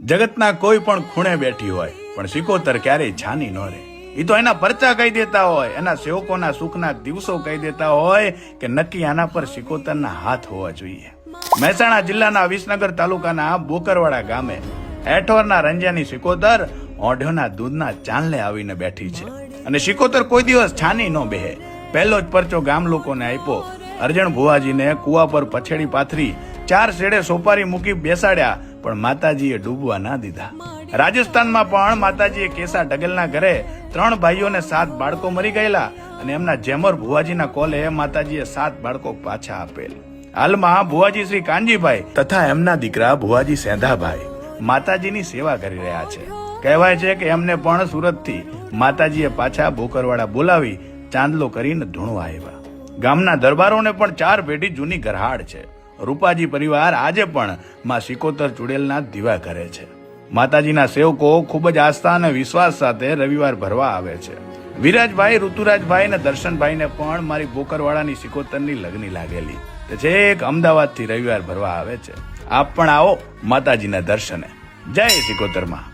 જગતના કોઈ પણ ખૂણે બેઠી હોય પણ સિકોતર ક્યારેય છાની ન રહે. એ તો એના પરચા કહી દેતા હોય, એના સેવકોના સુખના દિવસો કહી દેતા હોય કે નક્કી આના પર સિકોતરના હાથ હોવા જોઈએ. મહેસાણા જિલ્લાના વિસનગર તાલુકાના બોકરવાડા ગામે એઠોરના રંજાની સિકોતર ઓઢોના દૂધના ચાંદલે આવીને બેઠી છે અને સિકોતર કોઈ દિવસ છાની ન બેહે. પહેલો જ પરચો ગામ લોકોને આપ્યો. અરજણ ભુવાજીને કુવા પર પછેડી પાથરી 4 શેડે સોપારી મૂકી બેસાડ્યા, પણ માતાજીએ ડૂબવા ના દીધા. રાજસ્થાનમાં પણ માતાજીએ કેસા ડગલના ઘરે 3 ભાઈઓને 7 બાળકો મરી ગયેલા અને એમના જેમર ભુવાજીના કોલે માતાજીએ 7 બાળકો પાછા આપેલ. હાલમાં ભુવાજી શ્રી કાનજીભાઈ તથા એમના દીકરા ભુવાજી સેંધાભાઈ માતાજીની સેવા કરી રહ્યા છે. કહેવાય છે કે એમને પણ સુરતથી માતાજીએ પાછા બોકરવાડા બોલાવી ચાંદલો કરીને ધૂણવા આવ્યા. ગામના દરબારોને પણ 4 પેઢી જૂની ગરહાડ છે. રૂપાજી પરિવાર આજે પણ માં સિકોતર ચુડેલના દીવા કરે છે. માતાજીના સેવકો ખૂબ જ આસ્થા અને વિશ્વાસ સાથે રવિવાર ભરવા આવે છે. વિરાજભાઈ, ઋતુરાજભાઈ અને દર્શનભાઈને પણ મારી બોકરવાડાની સિકોતરની લગની લાગેલી તે છેક અમદાવાદથી રવિવાર ભરવા આવે છે. આપ પણ આવો માતાજીના દર્શને. જય સિકોતરમાં.